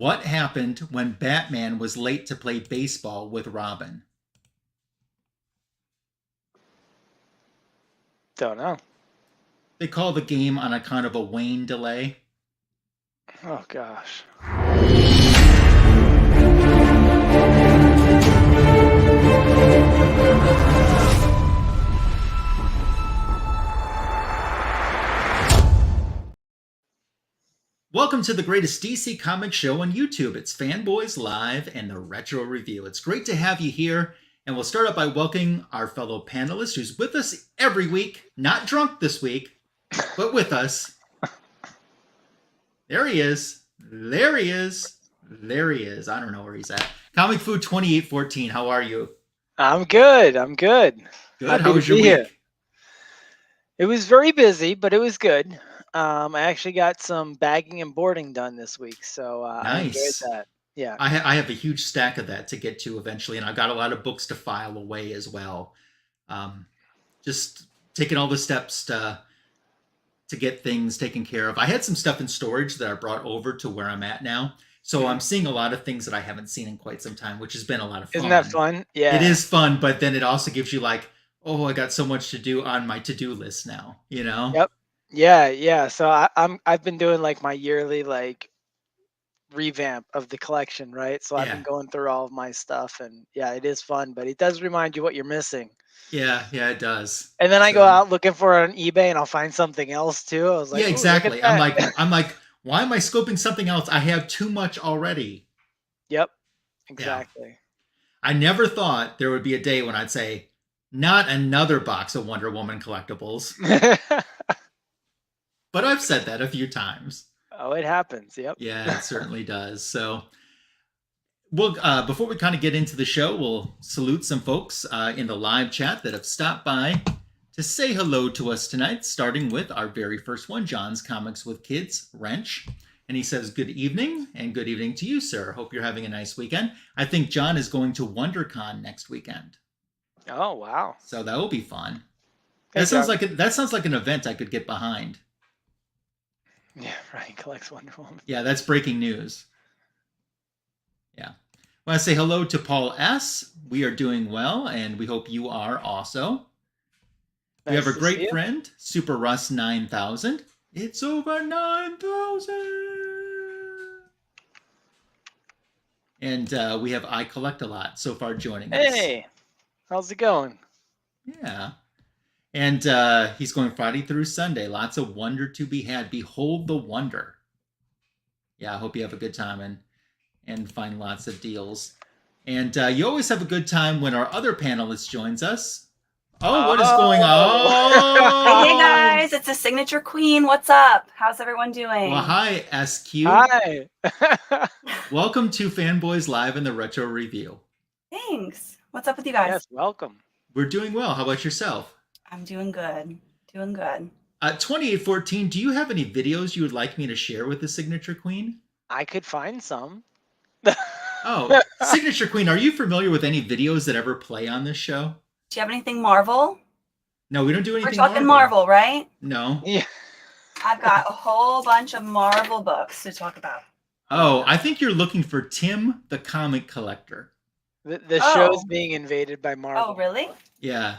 What happened when Batman was late to play baseball with Robin? Don't know. They call the game on account of a Wayne delay. Oh, gosh. Welcome to the greatest DC comic show on YouTube. It's Fanboys Live and the Retro Review. It's great to have you here, and we'll start out by welcoming our fellow panelist who's with us every week, not drunk this week, but with us. There he is. There he is. There he is. I don't know where he's at. Comic Food 2814, how are you? I'm good. Good. How was your week? Here. It was very busy, but it was good. I actually got some bagging and boarding done this week, so nice. I enjoyed that. Yeah, I have a huge stack of that to get to eventually, and I've got a lot of books to file away as well. Just taking all the steps to get things taken care of. I had some stuff in storage that I brought over to where I'm at now, so I'm seeing a lot of things that I haven't seen in quite some time, which has been a lot of fun. Isn't that fun? Yeah, it is fun, but then it also gives you like, oh, I got so much to do on my to-do list now. You know? Yep. Yeah. So I've been doing like my yearly like revamp of the collection, right? So I've been going through all of my stuff, and yeah, it is fun, but it does remind you what you're missing. Yeah, it does. And then I go out looking for it on eBay, and I'll find something else too. I was like, yeah, exactly. I'm like, why am I scoping something else? I have too much already. Yep, exactly. Yeah. I never thought there would be a day when I'd say, not another box of Wonder Woman collectibles. But I've said that a few times. Oh, it happens. Yep. Yeah, it certainly does. So, we'll before we kind of get into the show, we'll salute some folks in the live chat that have stopped by to say hello to us tonight, starting with our very first one, John's Comics with Kids, Wrench. And he says, good evening, and good evening to you, sir. Hope you're having a nice weekend. I think John is going to WonderCon next weekend. Oh, wow. So that will be fun. That sounds like an event I could get behind. Yeah, Ryan collects Wonder Woman. Yeah, that's breaking news. Yeah. I want to say hello to Paul S. We are doing well, and we hope you are also. We have a great friend, Super Russ 9000. It's over 9,000. And we have I Collect a Lot so far joining us. Hey, how's it going? Yeah. And he's going Friday through Sunday. Lots of wonder to be had. Behold the wonder. Yeah, I hope you have a good time and find lots of deals. And you always have a good time when our other panelist joins us. Oh, what is going on? Hey guys, it's a Signature Queen. What's up? How's everyone doing? Well, hi, SQ. Hi. Welcome to Fanboys Live and the Retro Review. Thanks. What's up with you guys? Yes, welcome. We're doing well. How about yourself? I'm doing good. 2814, do you have any videos you would like me to share with the Signature Queen? I could find some. Oh, Signature Queen, are you familiar with any videos that ever play on this show? Do you have anything Marvel? No, we don't do anything We're talking Marvel, right? No. Yeah. I've got a whole bunch of Marvel books to talk about. Oh, I think you're looking for Tim the Comic Collector. The show's being invaded by Marvel. Oh, really? Yeah.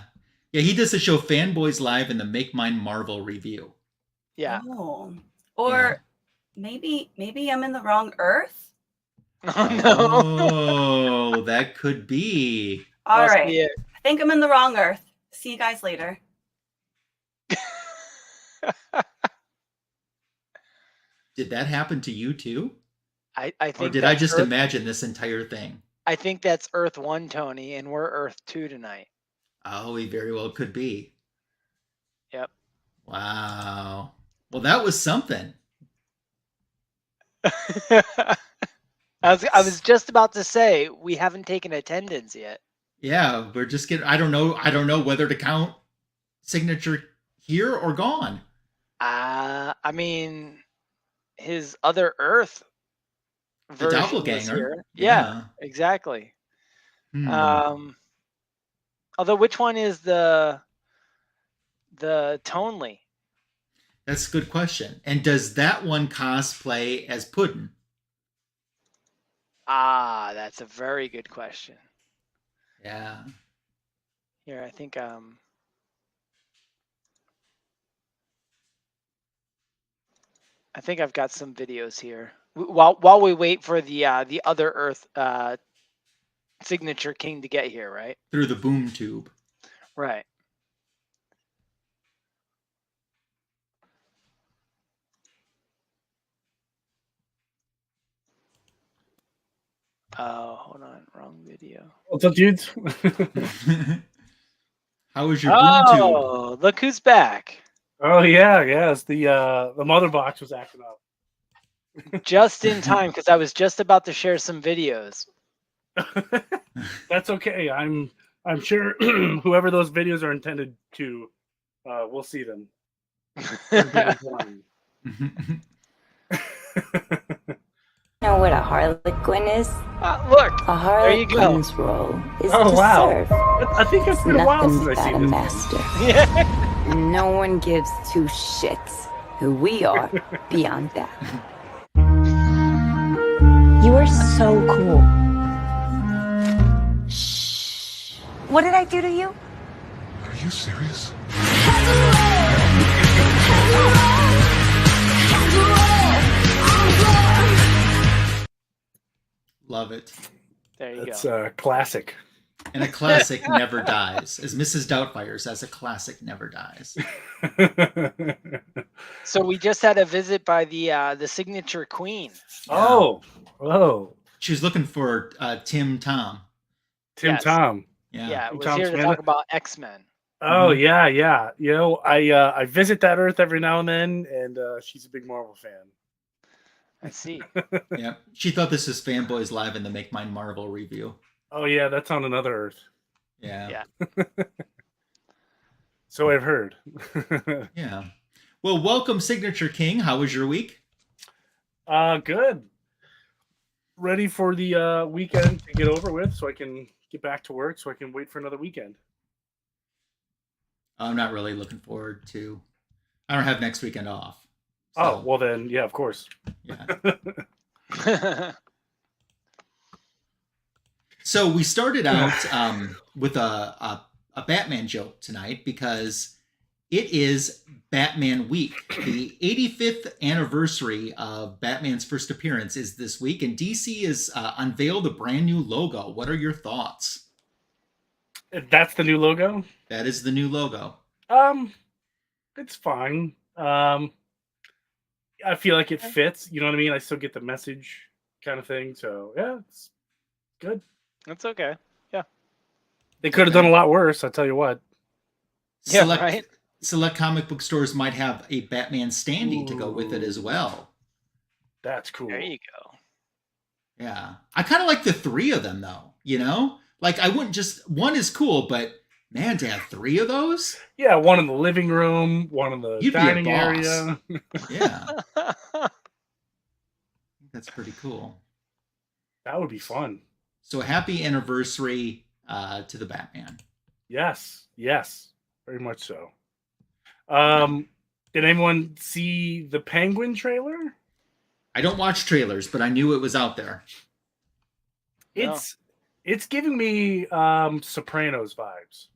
Yeah, he does the show Fanboys Live and the Make Mine Marvel Review. Yeah. Oh. Or maybe I'm in the wrong Earth? Oh, no. Oh, that could be. All right. I think I'm in the wrong Earth. See you guys later. Did that happen to you too? I think. Or did I just imagine this entire thing? I think that's Earth 1, Tony, and we're Earth 2 tonight. Oh, he very well could be. Yep. Wow. Well, that was something. I was just about to say we haven't taken attendance yet. Yeah, we're just getting. I don't know whether to count Signature here or gone. I mean, his other Earth the version doppelganger. Here. Yeah, exactly. Although, which one is the Tonely? That's a good question. And does that one cosplay as Puddin'? That's a very good question. Yeah. Here, I think I've got some videos here. While we wait for the other Earth signature king to get here, right? Through the boom tube. Right. Oh, hold on, wrong video. What's up, dudes? How was your boom tube? Oh, look who's back. Oh yeah, it's the mother box was acting up. Just in time, because I was just about to share some videos. That's okay. I'm sure whoever those videos are intended to, we'll see them. Know what a harlequin is? Look, A there you go. harlequin's role is Oh, to wow. serve. I think it's been a while Nothing since I've but seen a this. master. Yeah. No one gives two shits who we are beyond that. You are so cool. Shh. What did I do to you? Are you serious? Love it. There you That's go. a classic. And a classic never dies. As Mrs. Doubtfire says, a classic never dies. So we just had a visit by the signature queen. Oh. She was looking for Tim Tom. Tim Yes. Tom. Yeah. Yeah, it was Tom here to Smith. talk about X-Men. Oh yeah. You know, I visit that Earth every now and then, and she's a big Marvel fan. I see. Yeah. She thought this was Fanboys Live in the Make Mine Marvel review. Oh yeah, that's on another Earth. Yeah. Yeah. So I've heard. Yeah. Well, welcome, Signature King. How was your week? Good. Ready for the weekend to get over with, so I can get back to work, so I can wait for another weekend. I'm not really looking forward to. I don't have next weekend off. Oh well, then yeah, of course. Yeah. So we started out with a Batman joke tonight because it is Batman Week. The 85th anniversary of Batman's first appearance is this week, and DC has unveiled a brand new logo. What are your thoughts? That's the new logo. That is the new logo. It's fine. I feel like it fits. You know what I mean? I still get the message kind of thing. So yeah, it's good. That's okay. Yeah. They could have done a lot worse. I'll tell you what. Yeah, right? Select comic book stores might have a Batman standee to go with it as well. That's cool. There you go. Yeah. I kind of like the three of them, though. You know? Like, I wouldn't just... One is cool, but, man, to have three of those? Yeah, one in the living room, one in the You'd be a dining boss. area. Yeah. That's pretty cool. That would be fun. So happy anniversary to the Batman. Yes, very much so. Did anyone see the Penguin trailer? I don't watch trailers, but I knew it was out there. It's giving me Sopranos vibes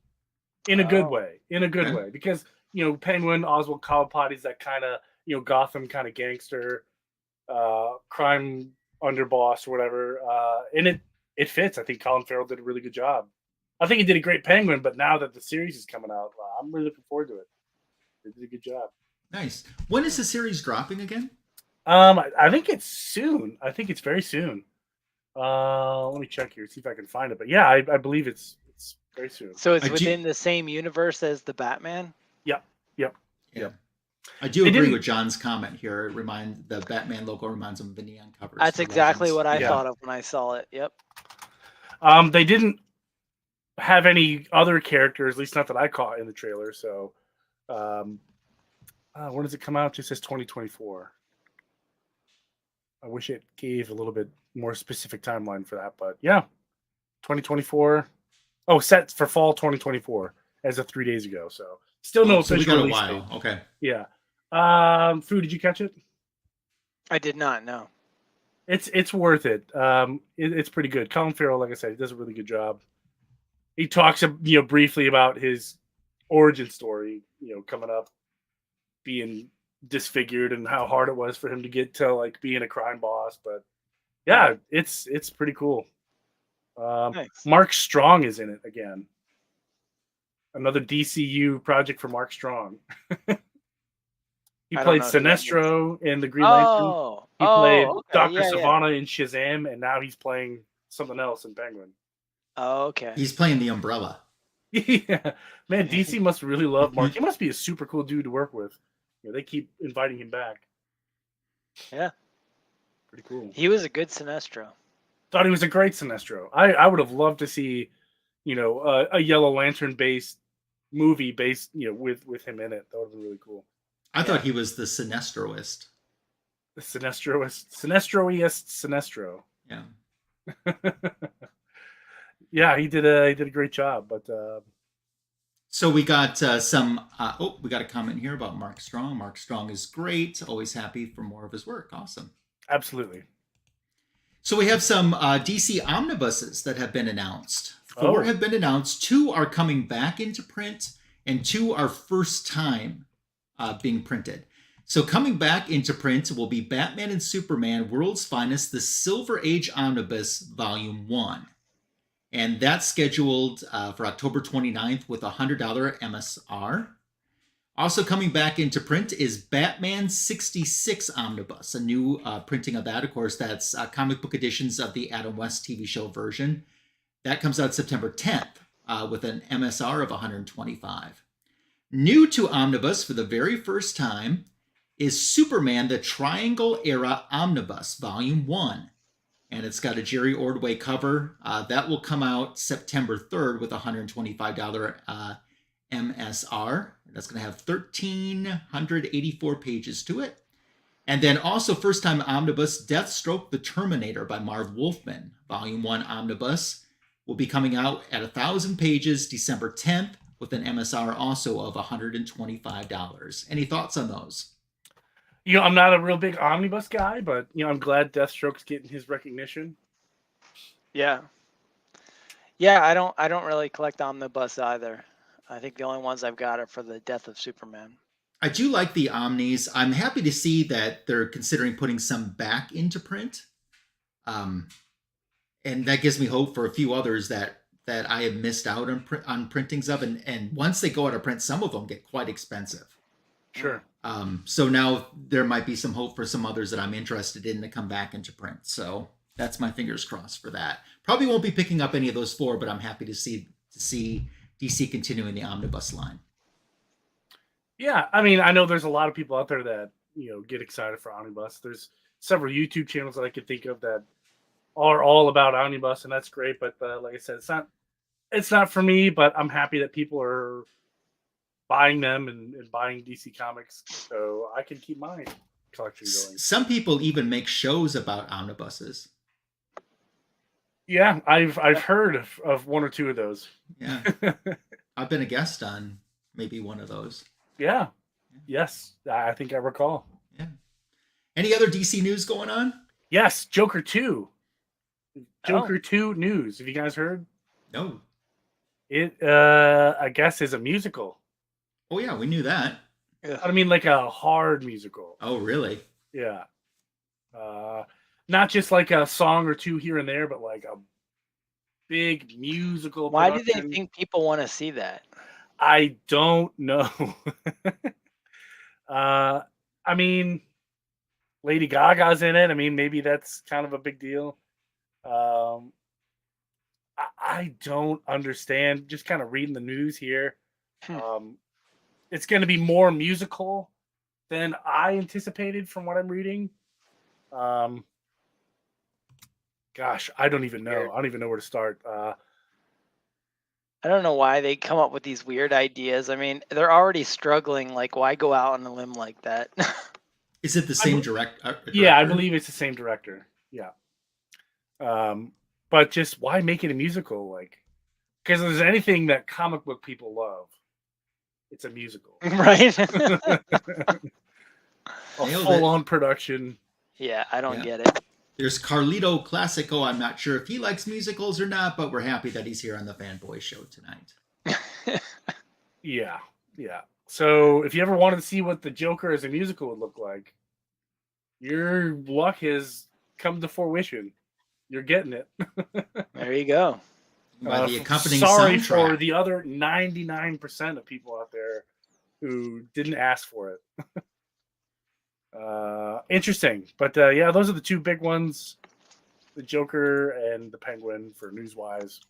in a good way. In a good way, because you know Penguin, Oswald Cobblepot, that kind of Gotham kind of gangster, crime underboss or whatever, and it fits. I think Colin Farrell did a really good job. I think he did a great Penguin, but now that the series is coming out, I'm really looking forward to it. They did a good job. Nice. When is the series dropping again? I think it's soon. I think it's very soon. Let me check here, see if I can find it. But yeah, I believe it's very soon. So it's within the same universe as the Batman? Yep. I do agree with John's comment here. The Batman logo reminds him of the neon covers. That's exactly Legends. what I thought of when I saw it. Yep. They didn't have any other characters, at least not that I caught in the trailer. So, when does it come out? It just says 2024. I wish it gave a little bit more specific timeline for that, but yeah, 2024. Oh, set for fall 2024 as of 3 days ago. So still no So we official got a release while. date. Okay. Yeah. Fu, did you catch it? I did not know. It's worth it. It's pretty good. Colin Farrell, like I said, he does a really good job. He talks, briefly about his origin story, coming up, being disfigured, and how hard it was for him to get to like being a crime boss. But yeah, it's pretty cool. Nice. Mark Strong is in it again. Another DCU project for Mark Strong. He played Sinestro in the Green Lantern. He played Dr. Sivana in Shazam, and now he's playing something else in Penguin. Oh, okay. He's playing the Umbrella. Yeah, man, DC must really love Mark. He must be a super cool dude to work with. They keep inviting him back. Yeah, pretty cool. He was a good Sinestro. Thought he was a great Sinestro. I would have loved to see, a Yellow Lantern based movie based, with him in it. That would have been really cool. I thought he was the Sinestroist. The Sinestroiest Sinestro. Yeah. Yeah, he did a great job. But so we got we got a comment here about Mark Strong. Mark Strong is great. Always happy for more of his work. Awesome. Absolutely. So we have some DC omnibuses that have been announced. 4 have been announced. 2 are coming back into print, and 2 are first time being printed. So coming back into print will be Batman and Superman, World's Finest, the Silver Age Omnibus, Volume 1. And that's scheduled for October 29th with a $100 MSR. Also coming back into print is Batman 66 Omnibus, a new printing of that. Of course, that's comic book editions of the Adam West TV show version. That comes out September 10th with an MSR of $125. New to Omnibus for the very first time is Superman, the Triangle Era Omnibus, Volume 1. And it's got a Jerry Ordway cover. That will come out September 3rd with a $125 MSR. That's going to have 1,384 pages to it. And then also first-time omnibus, Deathstroke the Terminator by Marv Wolfman. Volume 1 omnibus will be coming out at 1,000 pages December 10th with an MSR also of $125. Any thoughts on those? I'm not a real big omnibus guy, but I'm glad Deathstroke's getting his recognition. Yeah. Yeah, I don't really collect omnibus either. I think the only ones I've got are for the Death of Superman. I do like the Omnis. I'm happy to see that they're considering putting some back into print. And that gives me hope for a few others that I have missed out on printings of. And once they go out of print, some of them get quite expensive. Sure. So now there might be some hope for some others that I'm interested in to come back into print. So that's my fingers crossed for that. Probably won't be picking up any of those 4, but I'm happy to see DC continuing the omnibus line. Yeah, I mean, I know there's a lot of people out there that get excited for omnibus. There's several YouTube channels that I could think of that are all about omnibus, and that's great. But like I said, it's not for me. But I'm happy that people are buying them and buying DC Comics, so I can keep my collection going. Some people even make shows about omnibuses. Yeah, I've heard of 1 or 2 of those. Yeah, I've been a guest on maybe one of those. Yeah. Yes, I think I recall. Yeah. Any other DC news going on? Yes, Joker 2. Joker 2 news. Have you guys heard? No. It, I guess, is a musical. Oh, yeah, we knew that. I mean, like a hard musical. Oh, really? Yeah. Not just like a song or 2 here and there, but like a big musical Why production. do they think people want to see that? I don't know. I mean, Lady Gaga's in it. I mean, maybe that's kind of a big deal. I don't understand. Just kind of reading the news here. It's going to be more musical than I anticipated from what I'm reading. Gosh, I don't even know. I don't even know where to start. I don't know why they come up with these weird ideas. I mean, they're already struggling. Like, why go out on a limb like that? Is it the same director? Yeah, I believe it's the same director. Yeah. But just why make it a musical? Like, because if there's anything that comic book people love, it's a musical. Right? A full-on production. Yeah, I don't get it. There's Carlito Classico. I'm not sure if he likes musicals or not, but we're happy that he's here on the Fanboy Show tonight. Yeah. So if you ever wanted to see what the Joker as a musical would look like, your luck has come to fruition. You're getting it. There you go. By the accompanying sorry soundtrack. for the other 99% of people out there who didn't ask for it. Interesting. But yeah, those are the two big ones. The Joker and the Penguin for news-wise.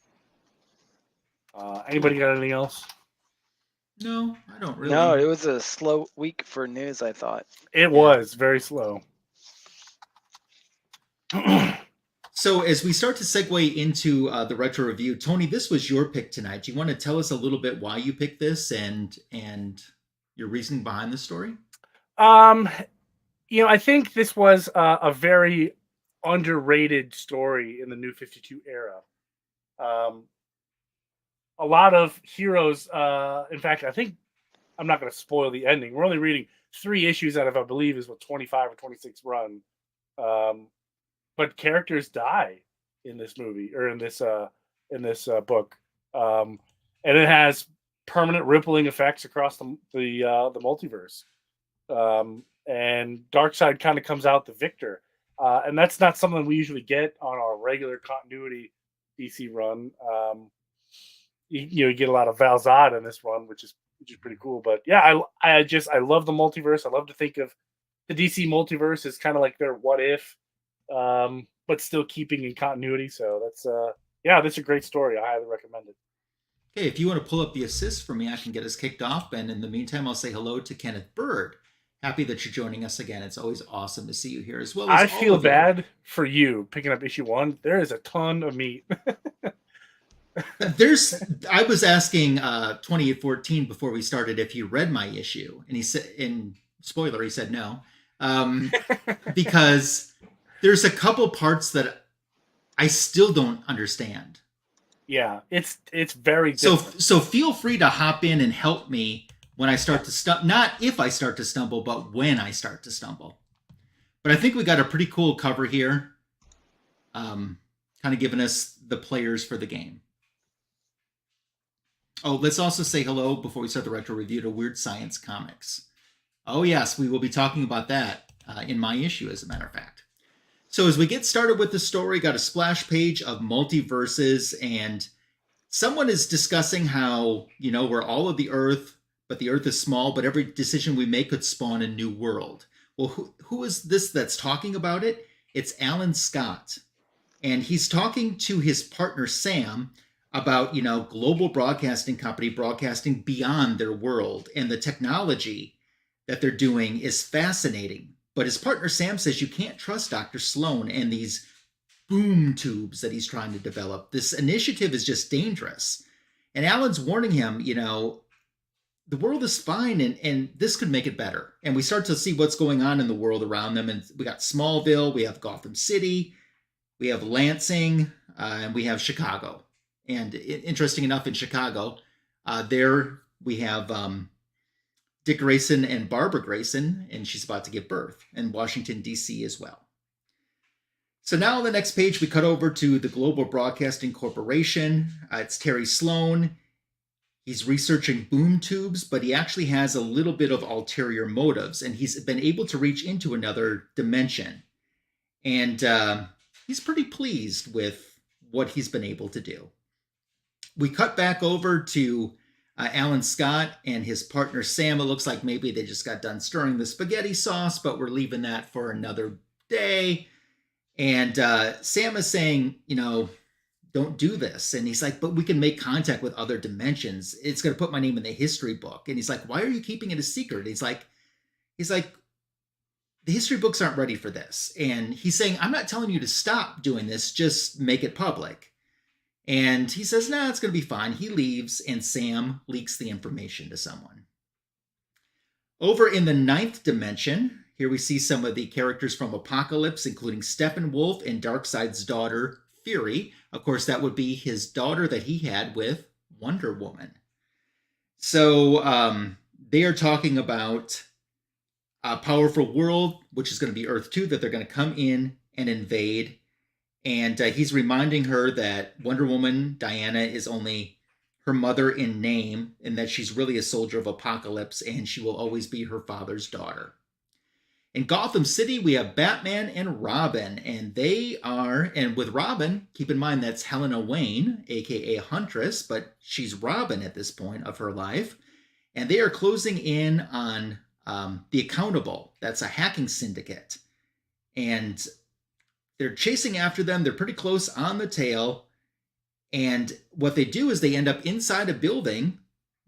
Anybody got anything else? No, I don't really. No, it was a slow week for news, I thought. It was very slow. So as we start to segue into the retro review, Tony, this was your pick tonight. Do you want to tell us a little bit why you picked this and your reasoning behind the story? I think this was a very underrated story in the New 52 era. A lot of heroes, in fact, I think I'm not going to spoil the ending. We're only reading 3 issues out of, I believe, is what 25 or 26 run. But characters die in this movie or in this book, and it has permanent rippling effects across the multiverse. And Darkseid kind of comes out the victor, and that's not something we usually get on our regular continuity DC run. You get a lot of Val-Zod in this run, which is pretty cool. But yeah, I love the multiverse. I love to think of the DC multiverse as kind of like their what if. But still keeping in continuity. So that's a great story. I highly recommend it. Okay, if you want to pull up the assist for me, I can get us kicked off. And in the meantime, I'll say hello to Kenneth Bird. Happy that you're joining us again. It's always awesome to see you here as well. I feel bad for you picking up issue 1. There is a ton of meat. I was asking 2814 before we started if he read my issue, and he said, in spoiler, he said no, because there's a couple parts that I still don't understand. Yeah, it's very different. So feel free to hop in and help me when I start to stumble. Not if I start to stumble, but when I start to stumble. But I think we got a pretty cool cover here, kind of giving us the players for the game. Oh, let's also say hello before we start the retro review to Weird Science Comics. Oh yes, we will be talking about that in my issue, as a matter of fact. So as we get started with the story, got a splash page of multiverses, and someone is discussing how, we're all of the Earth, but the Earth is small, but every decision we make could spawn a new world. Well, who is this that's talking about it? It's Alan Scott. And he's talking to his partner, Sam, about, global broadcasting company broadcasting beyond their world. And the technology that they're doing is fascinating. But his partner Sam says you can't trust Dr. Sloan and these boom tubes that he's trying to develop. This initiative is just dangerous. And Alan's warning him, the world is fine and this could make it better. And we start to see what's going on in the world around them. And we got Smallville, we have Gotham City, we have Lansing, and we have Chicago. And interesting enough, in Chicago, there we have Dick Grayson and Barbara Grayson, and she's about to give birth, and Washington, D.C. as well. So now on the next page, we cut over to the Global Broadcasting Corporation. It's Terry Sloan. He's researching boom tubes, but he actually has a little bit of ulterior motives, and he's been able to reach into another dimension. And he's pretty pleased with what he's been able to do. We cut back over to Alan Scott and his partner Sam. It looks like maybe they just got done stirring the spaghetti sauce, but we're leaving that for another day. And Sam is saying, don't do this. And he's like, but we can make contact with other dimensions. It's going to put my name in the history book. And he's like, why are you keeping it a secret? He's like, the history books aren't ready for this. And he's saying, I'm not telling you to stop doing this, just make it public. And he says, nah, it's going to be fine. He leaves, and Sam leaks the information to someone. Over in the 9th dimension, here we see some of the characters from Apokolips, including Steppenwolf and Darkseid's daughter, Fury. Of course, that would be his daughter that he had with Wonder Woman. So they are talking about a powerful world, which is going to be Earth 2, that they're going to come in and invade. And he's reminding her that Wonder Woman, Diana, is only her mother in name, and that she's really a soldier of Apokolips, and she will always be her father's daughter. In Gotham City, we have Batman and Robin, and with Robin, keep in mind that's Helena Wayne, aka Huntress, but she's Robin at this point of her life, and they are closing in on the Accountable. That's a hacking syndicate, and they're chasing after them. They're pretty close on the tail, and what they do is they end up inside a building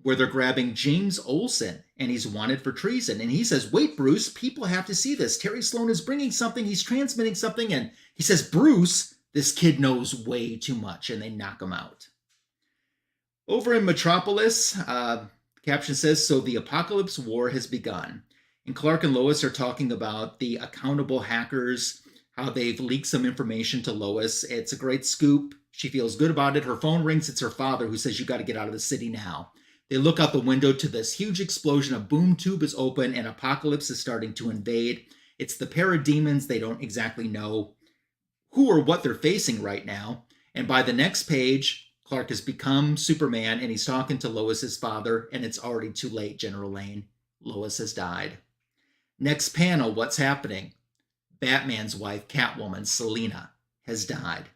where they're grabbing James Olsen, and he's wanted for treason. And he says, wait, Bruce, people have to see this. Terry Sloan is bringing something. He's transmitting something. And he says, Bruce, this kid knows way too much. And they knock him out. Over in Metropolis, the caption says, so the Apokolips War has begun. And Clark and Lois are talking about the accountable hackers, how they've leaked some information to Lois. It's a great scoop. She feels good about it. Her phone rings. It's her father who says, you got to get out of the city now. They look out the window to this huge explosion. A boom tube is open and Apokolips is starting to invade. It's the parademons. They don't exactly know who or what they're facing right now. And by the next page, Clark has become Superman and he's talking to Lois's father, and it's already too late, General Lane. Lois has died. Next panel, what's happening? Batman's wife, Catwoman, Selina, has died.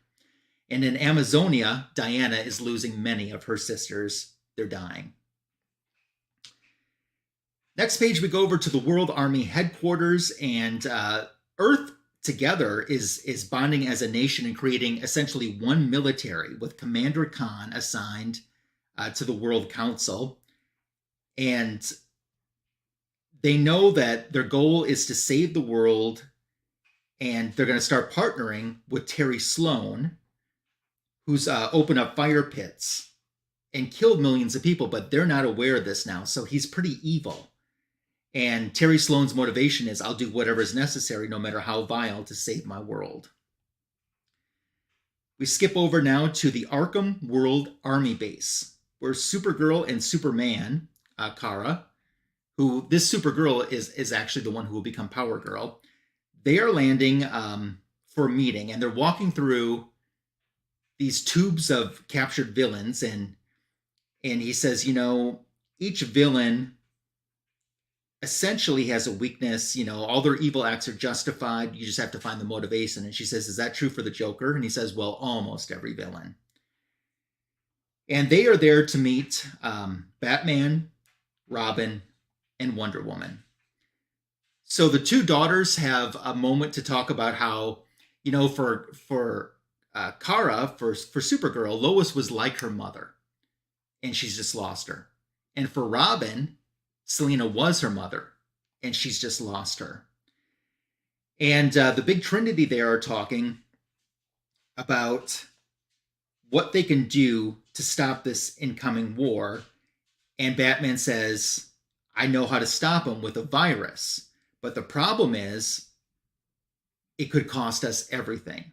And in Amazonia, Diana is losing many of her sisters. They're dying. Next page, we go over to the World Army headquarters, and Earth together is bonding as a nation and creating essentially one military, with Commander Khan assigned to the World Council. And they know that their goal is to save the world, and they're going to start partnering with Terry Sloan, who's opened up fire pits and killed millions of people, but they're not aware of this now, so he's pretty evil. And Terry Sloan's motivation is, I'll do whatever is necessary, no matter how vile, to save my world. We skip over now to the Arkham World Army Base, where Supergirl and Superman, Kara, who this Supergirl is actually the one who will become Power Girl, they are landing for a meeting, and they're walking through these tubes of captured villains, and he says, each villain essentially has a weakness. All their evil acts are justified. You just have to find the motivation. And she says, is that true for the Joker? And he says, well, almost every villain. And they are there to meet Batman, Robin, and Wonder Woman. So the two daughters have a moment to talk about how, for Kara, for Supergirl, Lois was like her mother, and she's just lost her. And for Robin, Selina was her mother, and she's just lost her. And the big trinity there are talking about what they can do to stop this incoming war. And Batman says, I know how to stop him with a virus. But the problem is, it could cost us everything.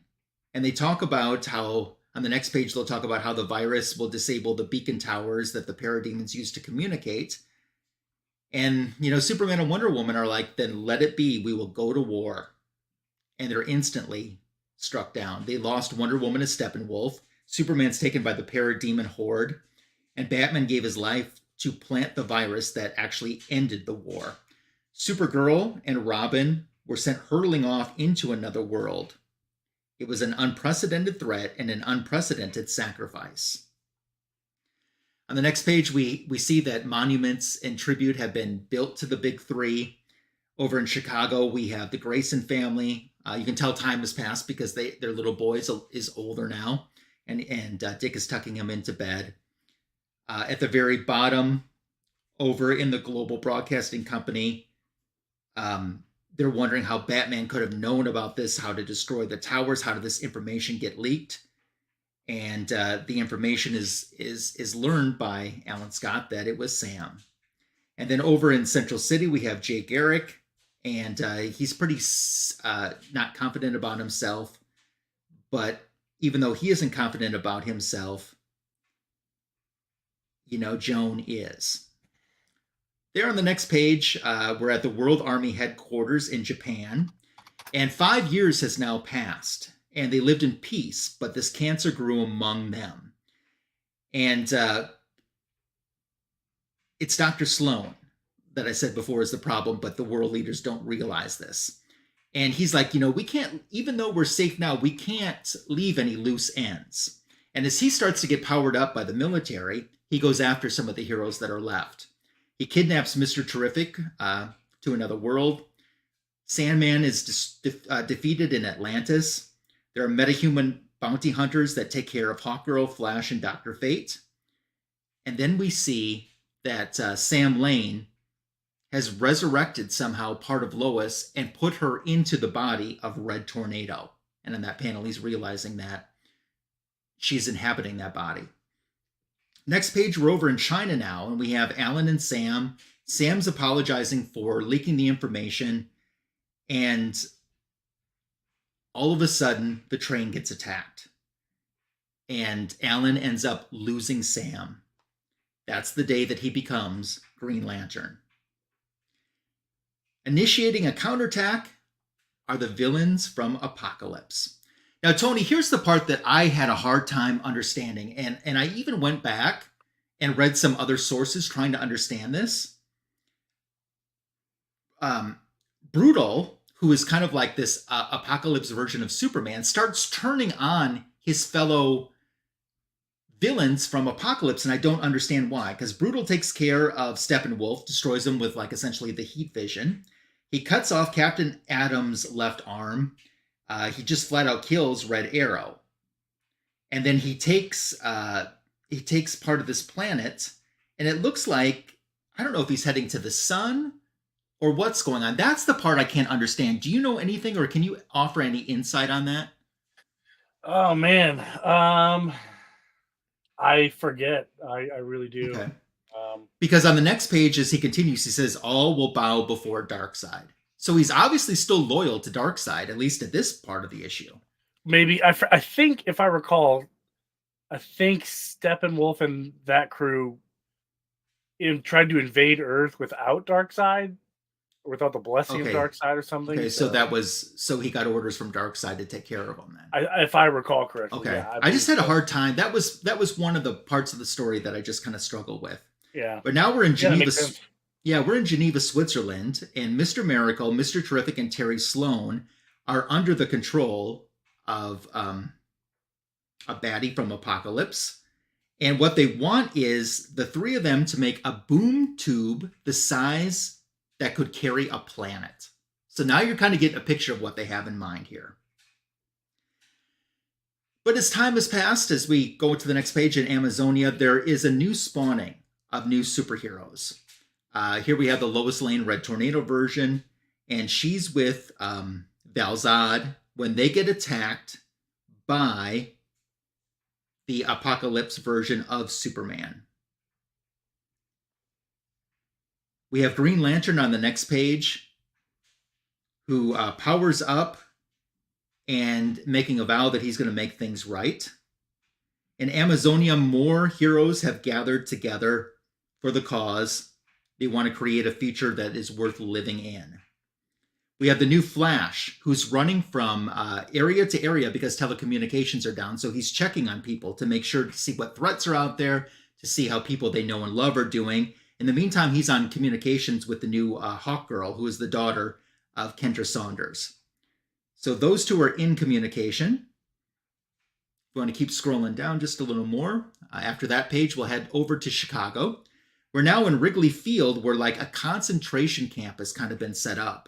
And they talk about how, on the next page, they'll talk about how the virus will disable the beacon towers that the parademons use to communicate. And, Superman and Wonder Woman are like, then let it be. We will go to war. And they're instantly struck down. They lost Wonder Woman to Steppenwolf. Superman's taken by the parademon horde. And Batman gave his life to plant the virus that actually ended the war. Supergirl and Robin were sent hurtling off into another world. It was an unprecedented threat and an unprecedented sacrifice. On the next page, we see that monuments and tribute have been built to the big three. Over in Chicago, we have the Grayson family. You can tell time has passed because their little boy is older now, and Dick is tucking him into bed. At the very bottom, over in the Global Broadcasting Company, they're wondering how Batman could have known about this, how to destroy the towers, how did this information get leaked? And the information is learned by Alan Scott that it was Sam. And then over in Central City, we have Jay Garrick, and he's pretty not confident about himself. But even though he isn't confident about himself, Joan is. There on the next page, we're at the World Army headquarters in Japan. And 5 years has now passed, and they lived in peace, but this cancer grew among them. And it's Dr. Sloan that I said before is the problem, but the world leaders don't realize this. And he's like, we can't, even though we're safe now, we can't leave any loose ends. And as he starts to get powered up by the military, he goes after some of the heroes that are left. He kidnaps Mr. Terrific to another world. Sandman is defeated in Atlantis. There are metahuman bounty hunters that take care of Hawkgirl, Flash, and Dr. Fate. And then we see that Sam Lane has resurrected somehow part of Lois and put her into the body of Red Tornado. And in that panel, he's realizing that she's inhabiting that body. Next page, we're over in China now, and we have Alan and Sam. Sam's apologizing for leaking the information, and all of a sudden, the train gets attacked. And Alan ends up losing Sam. That's the day that he becomes Green Lantern. Initiating a counterattack are the villains from Apokolips. Now, Tony, here's the part that I had a hard time understanding, and I even went back and read some other sources trying to understand this. Brutal, who is kind of like this Apokolips version of Superman, starts turning on his fellow villains from Apokolips, and I don't understand why, because Brutal takes care of Steppenwolf, destroys him with like essentially the heat vision. He cuts off Captain Atom's left arm. He just flat out kills Red Arrow. And then he takes part of this planet, and it looks like, I don't know if he's heading to the sun or what's going on. That's the part I can't understand. Do you know anything, or can you offer any insight on that? Oh man. I forget. I really do. Okay. Because on the next page, as he continues, he says, all will bow before Darkseid. So he's obviously still loyal to Darkseid, at least at this part of the issue. Maybe. I think, if I recall, I think Steppenwolf and that crew tried to invade Earth without Darkseid, or without the blessing of Darkseid or something. Okay, so he got orders from Darkseid to take care of them then. If I recall correctly. Okay. Yeah, I just had a hard time. That was one of the parts of the story that I just kind of struggled with. Yeah. But now we're in Geneva. Yeah, we're in Geneva, Switzerland, and Mr. Miracle, Mr. Terrific, and Terry Sloan are under the control of a baddie from Apokolips. And what they want is the three of them to make a boom tube the size that could carry a planet. So now you're kind of getting a picture of what they have in mind here. But as time has passed, as we go to the next page in Amazonia, there is a new spawning of new superheroes. Here we have the Lois Lane Red Tornado version, and she's with Valzad when they get attacked by the Apokolips version of Superman. We have Green Lantern on the next page, who powers up and making a vow that he's going to make things right. In Amazonia, more heroes have gathered together for the cause. They want to create a future that is worth living in. We have the new Flash, who's running from area to area because telecommunications are down. So he's checking on people to make sure to see what threats are out there, to see how people they know and love are doing. In the meantime, he's on communications with the new Hawkgirl, who is the daughter of Kendra Saunders. So those two are in communication. If you want to keep scrolling down just a little more, after that page, we'll head over to Chicago. We're now in Wrigley Field, where like a concentration camp has kind of been set up.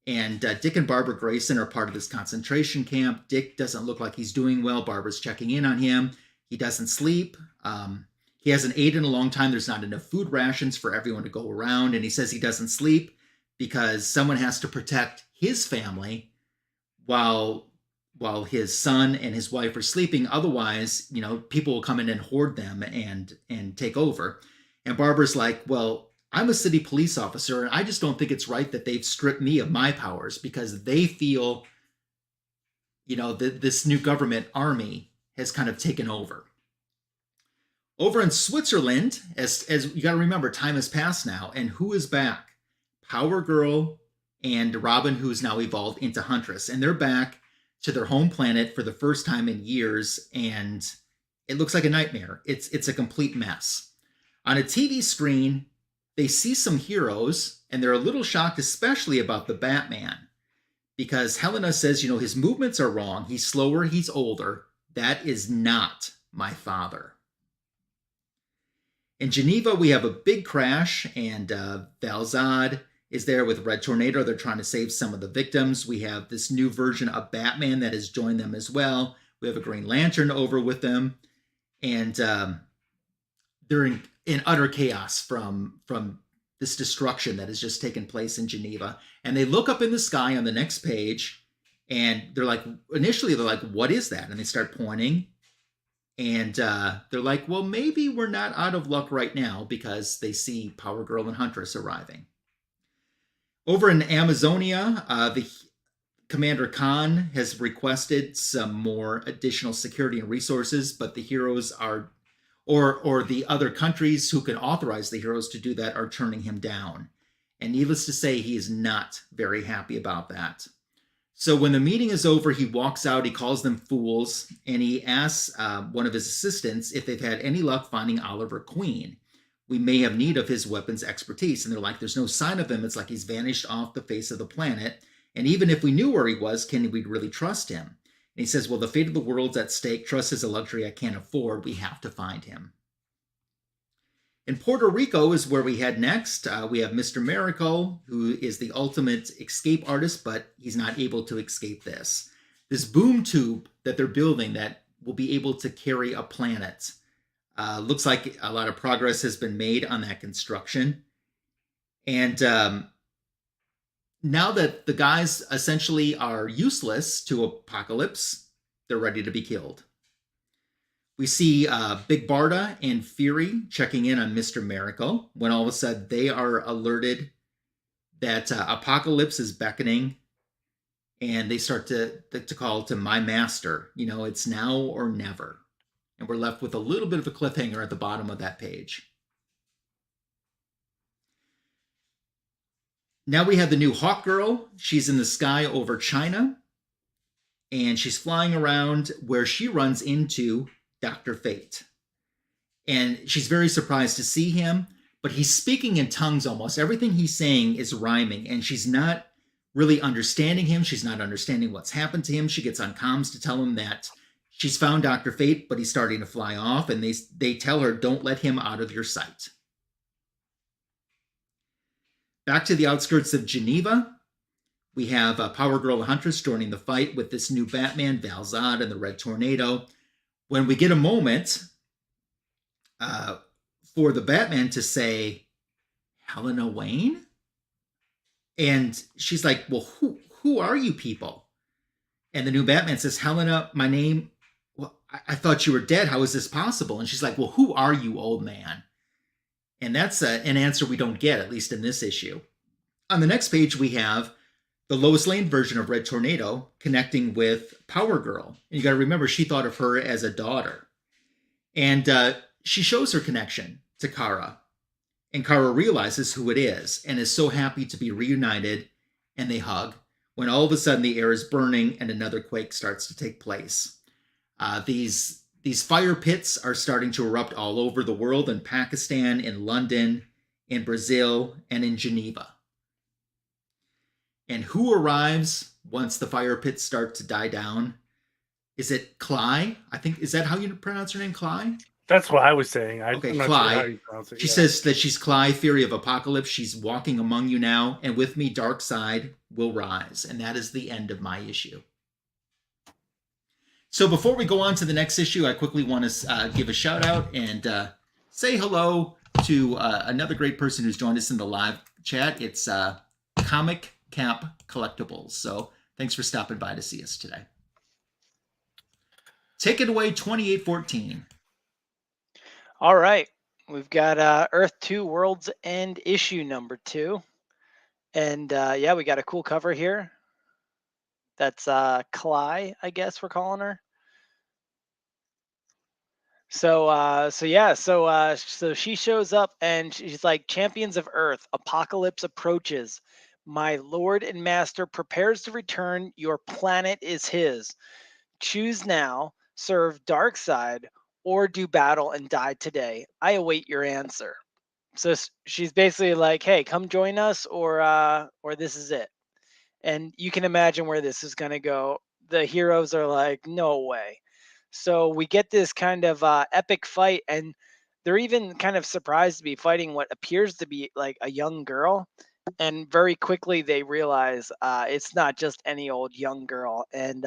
And Dick and Barbara Grayson are part of this concentration camp. Dick doesn't look like he's doing well. Barbara's checking in on him. He doesn't sleep. He hasn't ate in a long time. There's not enough food rations for everyone to go around. And he says he doesn't sleep because someone has to protect his family while his son and his wife are sleeping. Otherwise, people will come in and hoard them and take over. And Barbara's like, well, I'm a city police officer, and I just don't think it's right that they've stripped me of my powers because they feel, that this new government army has kind of taken over. Over in Switzerland, as you got to remember, time has passed now, and who is back? Power Girl and Robin, who's now evolved into Huntress. And they're back to their home planet for the first time in years, and it looks like a nightmare. It's a complete mess. On a TV screen, they see some heroes, and they're a little shocked, especially about the Batman, because Helena says, his movements are wrong. He's slower, he's older. That is not my father. In Geneva, we have a big crash, and Valzad is there with Red Tornado. They're trying to save some of the victims. We have this new version of Batman that has joined them as well. We have a Green Lantern over with them, and they're in utter chaos from this destruction that has just taken place in Geneva. And they look up in the sky on the next page, and initially they're like, what is that? And they start pointing, and they're like, well, maybe we're not out of luck right now, because they see Power Girl and Huntress arriving. Over in Amazonia, the Commander Khan has requested some more additional security and resources, but the heroes are, or the other countries who can authorize the heroes to do that, are turning him down. And needless to say, he is not very happy about that. So when the meeting is over, he walks out, he calls them fools, and he asks one of his assistants if they've had any luck finding Oliver Queen. We may have need of his weapons expertise. And they're like, there's no sign of him. It's like he's vanished off the face of the planet. And even if we knew where he was, can we really trust him? And he says, well, the fate of the world's at stake. Trust is a luxury I can't afford. We have to find him. In Puerto Rico is where we head next. We have Mr. Miracle, who is the ultimate escape artist, but he's not able to escape this. This boom tube that they're building that will be able to carry a planet. Looks like a lot of progress has been made on that construction. And now that the guys essentially are useless to Apokolips, they're ready to be killed. We see Big Barda and Fury checking in on Mr. Miracle, when all of a sudden they are alerted that Apokolips is beckoning, and they start to call to my master. It's now or never. And we're left with a little bit of a cliffhanger at the bottom of that page. Now we have the new Hawk Girl. She's in the sky over China, and she's flying around, where she runs into Dr. Fate. And she's very surprised to see him, but he's speaking in tongues almost. Everything he's saying is rhyming, and she's not really understanding him. She's not understanding what's happened to him. She gets on comms to tell him that she's found Dr. Fate, but he's starting to fly off, and they tell her, don't let him out of your sight. Back to the outskirts of Geneva, we have Power Girl and Huntress joining the fight with this new Batman, Valzad, and the Red Tornado. When we get a moment for the Batman to say, Helena Wayne? And she's like, well, who are you people? And the new Batman says, Helena, my name, well, I thought you were dead. How is this possible? And she's like, well, who are you, old man? And that's an answer we don't get, at least in this issue. On the next page, we have the Lois Lane version of Red Tornado connecting with Power Girl. And you got to remember, she thought of her as a daughter. And she shows her connection to Kara. And Kara realizes who it is and is so happy to be reunited, and they hug, when all of a sudden the air is burning and another quake starts to take place. These fire pits are starting to erupt all over the world, in Pakistan, in London, in Brazil, and in Geneva. And who arrives once the fire pits start to die down? Is it Cly? I think, is that how you pronounce her name, Cly? That's what I was saying. Okay, I'm not Cly. sure how you pronounce it. She says that she's Cly, Fury of Apokolips. She's walking among you now, and with me, Darkseid will rise. And that is the end of my issue. So before we go on to the next issue, I quickly want to give a shout out and say hello to another great person who's joined us in the live chat. It's Comic Cap Collectibles. So thanks for stopping by to see us today. Take it away, 2814. All right. We've got Earth 2 World's End issue number 2. And yeah, we got a cool cover here. That's Cly, I guess we're calling her. So she shows up and she's like, champions of Earth, Apokolips approaches. My lord and master prepares to return. Your planet is his. Choose now, serve Darkseid, or do battle and die today. I await your answer. So she's basically like, "Hey, come join us, or this is it." And you can imagine where this is going to go. The heroes are like, "No way." So we get this kind of epic fight, and they're even kind of surprised to be fighting what appears to be like a young girl. And very quickly they realize it's not just any old young girl, and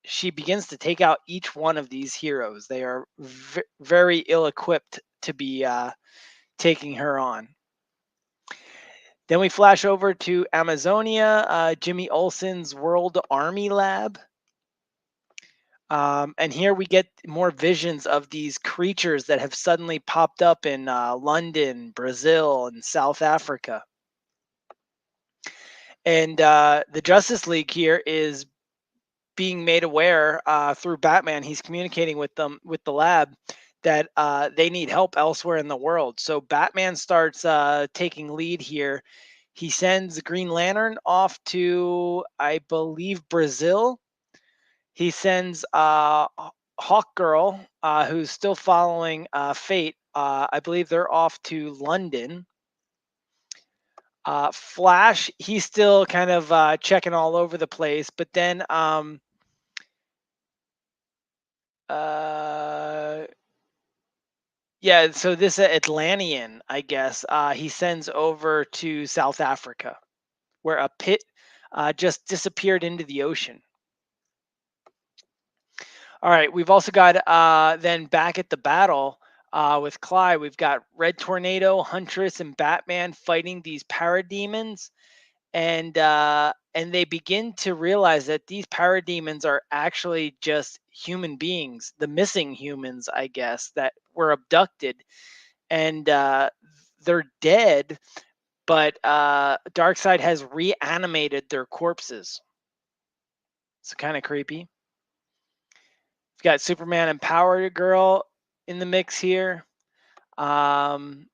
she begins to take out each one of these heroes. They are very ill-equipped to be taking her on. Then we flash over to Amazonia, Jimmy Olsen's World Army Lab. And here we get more visions of these creatures that have suddenly popped up in London, Brazil, and South Africa. And the Justice League here is being made aware through Batman. He's communicating with them, with the lab, that they need help elsewhere in the world. So Batman starts taking lead here. He sends Green Lantern off to, I believe, Brazil. He sends Hawkgirl, who's still following Fate. I believe they're off to London. Flash, he's still kind of checking all over the place. But then yeah, so this Atlantean, I guess, he sends over to South Africa, where a pit just disappeared into the ocean. All right, we've also got then back at the battle with Clyde, we've got Red Tornado, Huntress, and Batman fighting these parademons, and they begin to realize that these parademons are actually just human beings, the missing humans, I guess, that were abducted, and they're dead, but Darkseid has reanimated their corpses. It's kind of creepy. We've got Superman and Power Girl in the mix here. And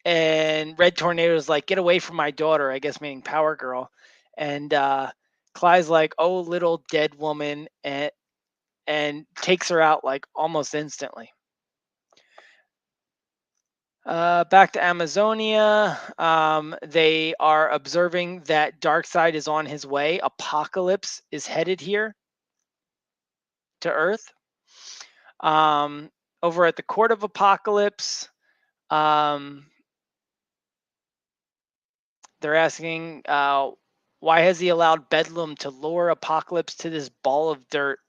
Red Tornado's like, "Get away from my daughter," I guess meaning Power Girl. And Clyde's like, "Oh, little dead woman," and takes her out like almost instantly. Back to Amazonia. They are observing that Darkseid is on his way. Apokolips is headed here to Earth. Over at the Court of Apokolips, they're asking, why has he allowed Bedlam to lure Apokolips to this ball of dirt?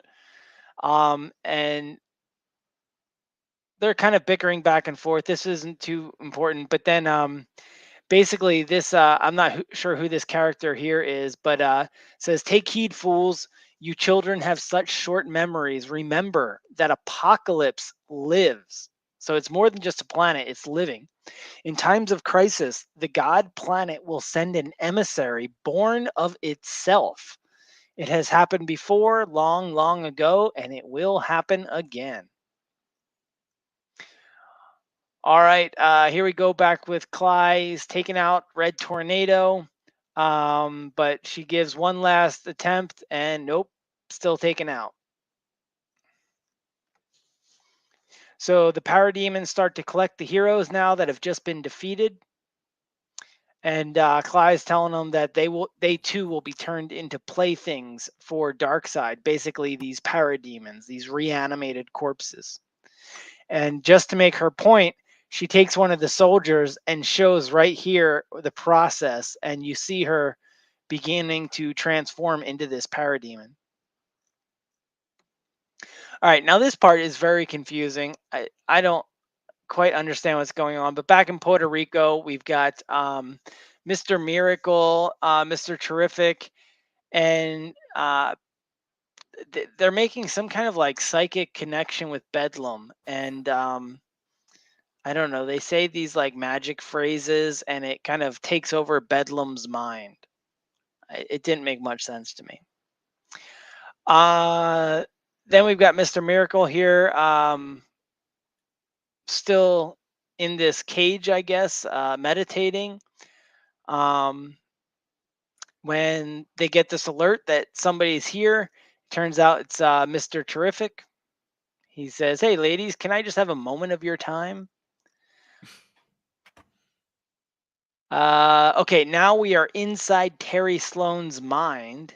And they're kind of bickering back and forth. This isn't too important, but then basically this, I'm not sure who this character here is, but says, "Take heed, fools. You children have such short memories. Remember that Apokolips lives." So it's more than just a planet, it's living. "In times of crisis, the god planet will send an emissary born of itself. It has happened before, long, long ago, and it will happen again." All right, here we go back with Clyde. He's taking out Red Tornado, but she gives one last attempt, and nope, still taken out. So the parademons start to collect the heroes now that have just been defeated. And Clyde's telling them that they too will be turned into playthings for Darkseid, basically these parademons, these reanimated corpses. And just to make her point, she takes one of the soldiers and shows right here the process, and you see her beginning to transform into this parademon. All right, now this part is very confusing. I don't quite understand what's going on, but back in Puerto Rico, we've got Mr. Miracle, Mr. Terrific, and they're making some kind of like psychic connection with Bedlam, and I don't know, they say these like magic phrases, and it kind of takes over Bedlam's mind. It didn't make much sense to me. Then we've got Mr. Miracle here, still in this cage, I guess, meditating. when they get this alert that somebody's here. Turns out it's Mr. Terrific. He says, "Hey, ladies, can I just have a moment of your time?" Okay, now we are inside Terry Sloan's mind.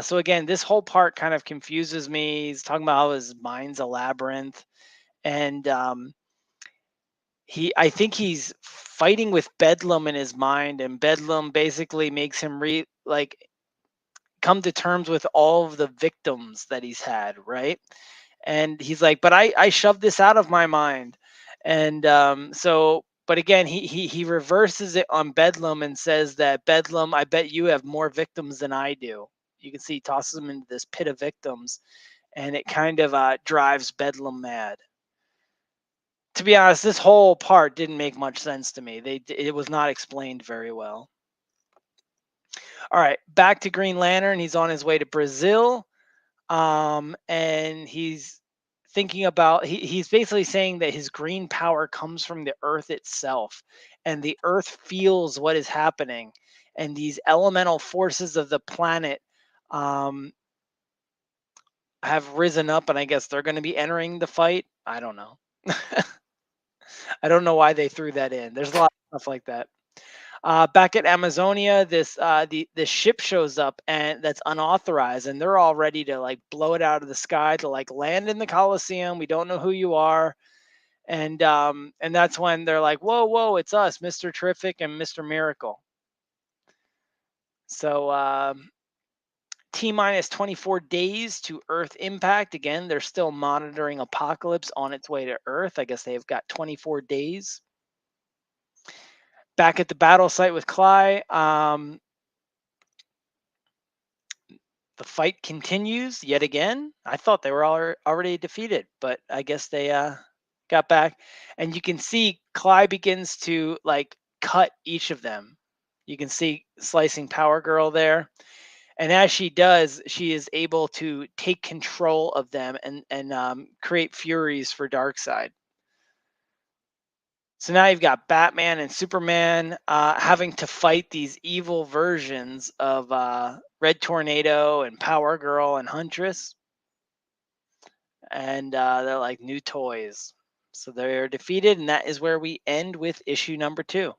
So again, this whole part kind of confuses me. He's talking about how his mind's a labyrinth, and I think he's fighting with Bedlam in his mind, and Bedlam basically makes him come to terms with all of the victims that he's had, right? And he's like, but I shoved this out of my mind. And but again, he reverses it on Bedlam and says that, Bedlam, I bet you have more victims than I do. You can see he tosses him into this pit of victims, and it kind of drives Bedlam mad. To be honest, this whole part didn't make much sense to me. It was not explained very well. All right, back to Green Lantern. He's on his way to Brazil, and he's thinking about. He's basically saying that his green power comes from the Earth itself, and the Earth feels what is happening, and these elemental forces of the planet have risen up, and I guess they're going to be entering the fight. I don't know. I don't know why they threw that in. There's a lot of stuff like that. Back at Amazonia, the ship shows up, and that's unauthorized, and they're all ready to like blow it out of the sky to like land in the Coliseum. We don't know who you are, and that's when they're like, "Whoa, whoa, it's us, Mr. Terrific and Mr. Miracle." So T minus 24 days to Earth impact. Again, they're still monitoring Apokolips on its way to Earth. I guess they've got 24 days. Back at the battle site with Cly, the fight continues yet again. I thought they were already defeated, but I guess they got back. And you can see Cly begins to like cut each of them. You can see slicing Power Girl there. And as she does, she is able to take control of them and create Furies for Darkseid. So now you've got Batman and Superman having to fight these evil versions of Red Tornado and Power Girl and Huntress. And they're like new toys. So they're defeated, and that is where we end with issue number 2.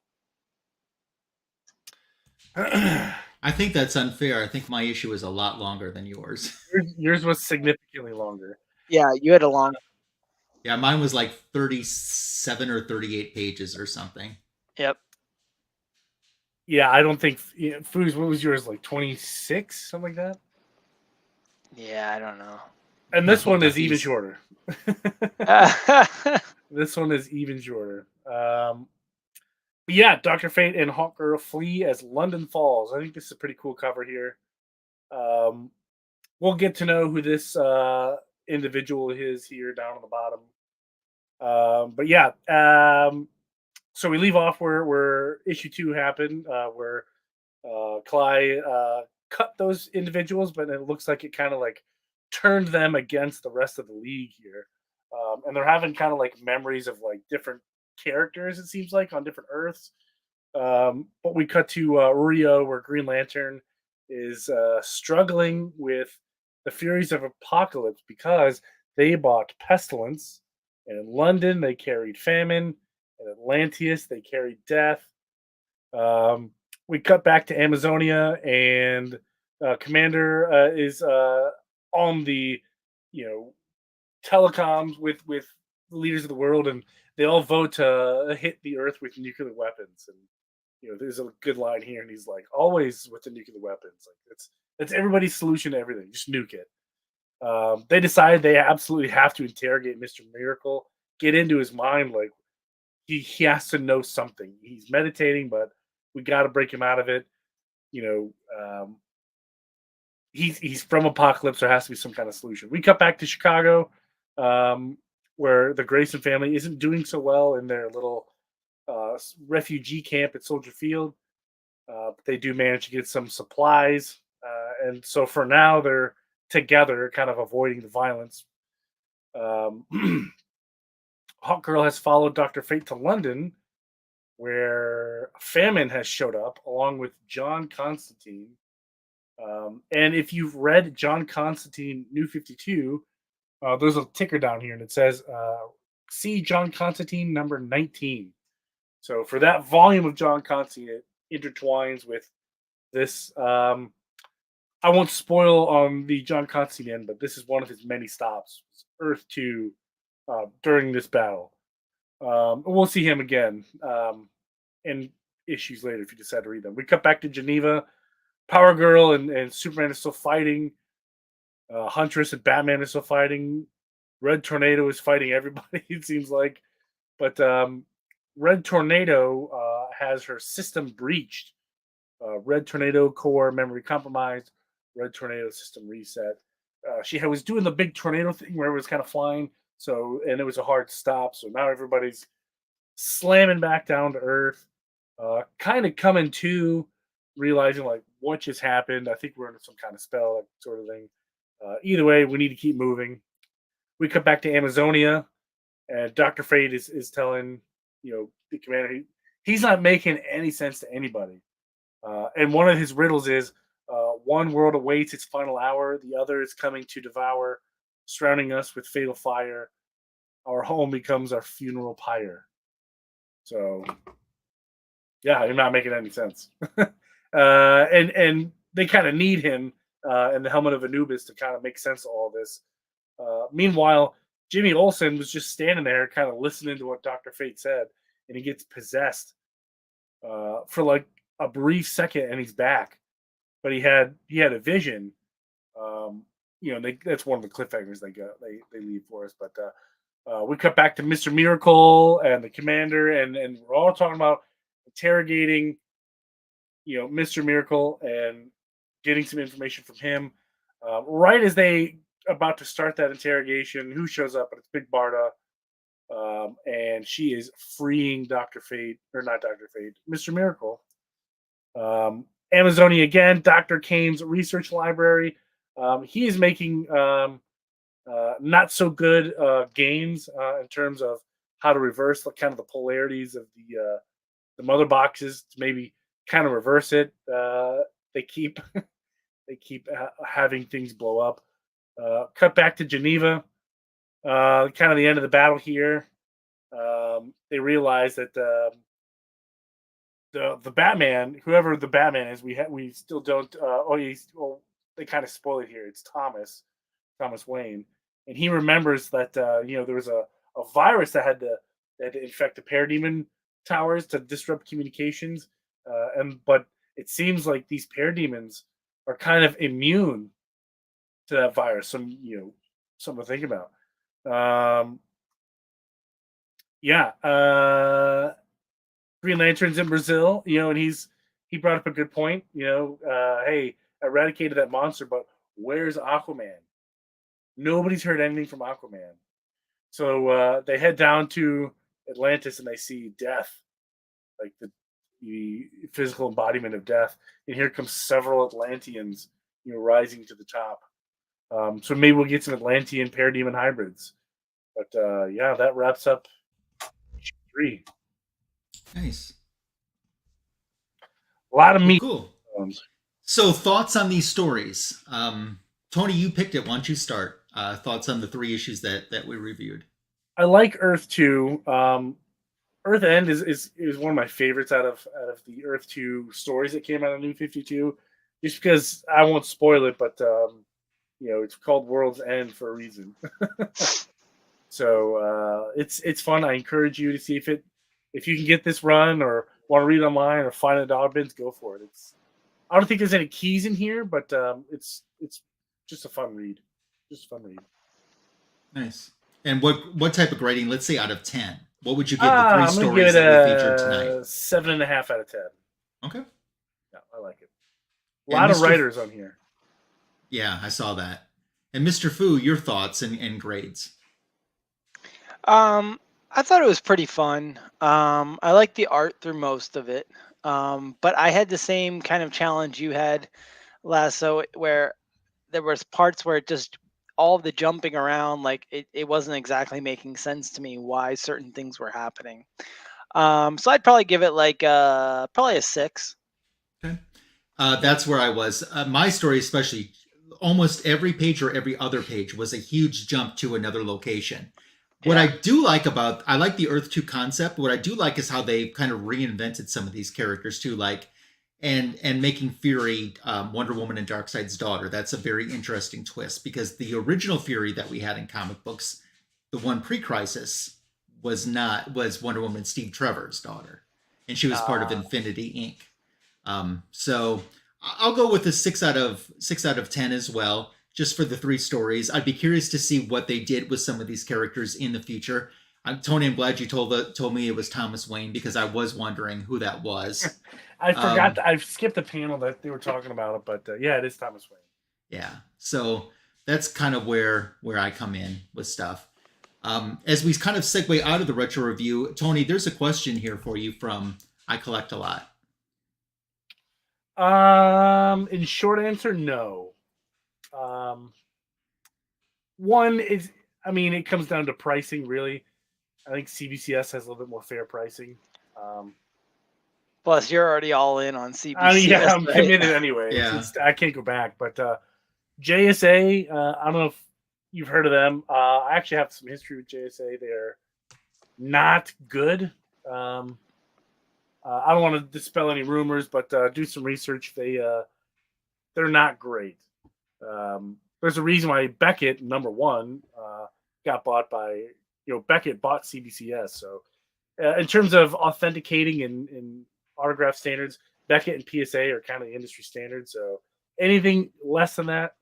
I think that's unfair. I think my issue is a lot longer than yours. Yours was significantly longer. Yeah, you had a long. Yeah, mine was like 37 or 38 pages or something. Yep. Yeah, I don't think Foos. What was yours, like 26, something like that? Yeah, I don't know. And this one is even shorter. This one is even shorter. Yeah, Dr. Fate and Hawkgirl flee as London falls. I think this is a pretty cool cover here. We'll get to know who this individual is here down on the bottom. But yeah, so we leave off where issue 2 happened, where Cly cut those individuals, but it looks like it kind of like turned them against the rest of the league here. And they're having kind of like memories of like different characters, it seems like, on different Earths. But we cut to Rio, where Green Lantern is struggling with the Furies of Apokolips because they bought Pestilence, and in London they carried Famine, and Atlantis they carried Death. We cut back to Amazonia, and Commander is on the telecoms with the leaders of the world, and they all vote to hit the Earth with nuclear weapons. And there's a good line here, and he's like, "Always with the nuclear weapons. Like it's everybody's solution to everything. Just nuke it." They decide they absolutely have to interrogate Mr. Miracle, get into his mind. Like he has to know something. He's meditating, but we got to break him out of it. He's from Apokolips. There has to be some kind of solution. We cut back to Chicago, where the Grayson family isn't doing so well in their little refugee camp at Soldier Field. But they do manage to get some supplies. And so for now, they're together, kind of avoiding the violence. Hawkgirl has followed Dr. Fate to London, where Famine has showed up along with John Constantine. And if you've read John Constantine New 52, there's a ticker down here and it says, see John Constantine number 19. So for that volume of John Constantine, it intertwines with this. I won't spoil on the John Constantine end, but this is one of his many stops. Earth 2 during this battle. We'll see him again in issues later if you decide to read them. We cut back to Geneva. Power Girl and Superman are still fighting. Huntress and Batman are still fighting. Red Tornado is fighting everybody, it seems like. But Red Tornado has her system breached. Red Tornado core memory compromised. Red Tornado system reset. She was doing the big tornado thing where it was kind of flying. And it was a hard stop. So now everybody's slamming back down to Earth. Kind of coming to, realizing like what just happened. I think we're under some kind of spell, like sort of thing. Either way, we need to keep moving. We cut back to Amazonia, and Dr. Fate is telling the commander he's not making any sense to anybody. And one of his riddles is one world awaits its final hour, the other is coming to devour, surrounding us with fatal fire. Our home becomes our funeral pyre. So, yeah, you're not making any sense. And they kind of need him and the Helmet of Anubis to kind of make sense of all this. Meanwhile, Jimmy Olsen was just standing there kind of listening to what Dr. Fate said, and he gets possessed for like a brief second, and he's back. But he had a vision. That's one of the cliffhangers they leave for us. But we cut back to Mr. Miracle and the commander, and we're all talking about interrogating, Mr. Miracle and getting some information from him. Right as they about to start that interrogation, who shows up? But it's Big Barda, and she is freeing Dr. Fate, or not Dr. Fate, Mr. Miracle. Amazonia again, Dr. Kane's research library. He is making not so good gains in terms of how to reverse kind of the polarities of the mother boxes to maybe kind of reverse it. They keep having things blow up. Cut back to Geneva. Kind of the end of the battle here. They realize that the Batman, whoever the Batman is, we still don't. They kind of spoil it here. It's Thomas Wayne, and he remembers that there was a virus that had to infect the parademon towers to disrupt communications, but it seems like these parademons are kind of immune to that virus. Something to think about. Green Lantern's in Brazil, and he brought up a good point. Hey, eradicated that monster, but where's Aquaman? Nobody's heard anything from Aquaman. So they head down to Atlantis and they see death, like the physical embodiment of death. And here comes several Atlanteans, rising to the top. So maybe we'll get some Atlantean parademon hybrids. But that wraps up issue 3. Nice. A lot of meat. Cool. So thoughts on these stories? Tony, you picked it. Why don't you start? Thoughts on the 3 issues that we reviewed? I like Earth 2. Earth End is one of my favorites out of the Earth 2 stories that came out of New 52. Just because I won't spoil it, but it's called World's End for a reason. So it's fun. I encourage you to see if you can get this run or want to read it online or find it at dog bins, go for it. I don't think there's any keys in here, but it's just a fun read. Nice. And what type of grading? Let's say out of 10. What would you give the 3 stories that we featured tonight? 7.5 out of 10. Okay. Yeah, I like it. A lot of writers on here. Yeah, I saw that. And Mr. Fu, your thoughts and grades? I thought it was pretty fun. I liked the art through most of it. But I had the same kind of challenge you had, Lasso, where there was parts where it just all the jumping around, like it wasn't exactly making sense to me why certain things were happening. So I'd probably give it like probably a 6. Okay. That's where I was. My story, especially, almost every page or every other page was a huge jump to another location. What I do like I like the Earth 2 concept. What I do like is how they kind of reinvented some of these characters too, like and making Fury Wonder Woman and Darkseid's daughter. That's a very interesting twist because the original Fury that we had in comic books, the one pre-Crisis, was Wonder Woman Steve Trevor's daughter, and she was part of Infinity Inc. So I'll go with a 6 out of 10 as well, just for the 3 stories. I'd be curious to see what they did with some of these characters in the future. Tony, I'm glad you told me it was Thomas Wayne because I was wondering who that was. I forgot. I skipped the panel that they were talking about it, but yeah, it is Thomas Wayne. Yeah, so that's kind of where I come in with stuff. As we kind of segue out of the retro review, Tony, there's a question here for you from I Collect a Lot. In short answer, no. One is, I mean, it comes down to pricing, really. I think CBCS has a little bit more fair pricing. Plus, you're already all in on CBCS. I mean, yeah, I'm right? committed anyway. Yeah. I can't go back. But JSA, I don't know if you've heard of them. I actually have some history with JSA. They're not good. I don't want to dispel any rumors, but do some research. They're not great. There's a reason why Beckett, number one, got bought by, Beckett bought CBCS. So in terms of authenticating and autograph standards, Beckett and PSA are kind of the industry standard. So anything less than that,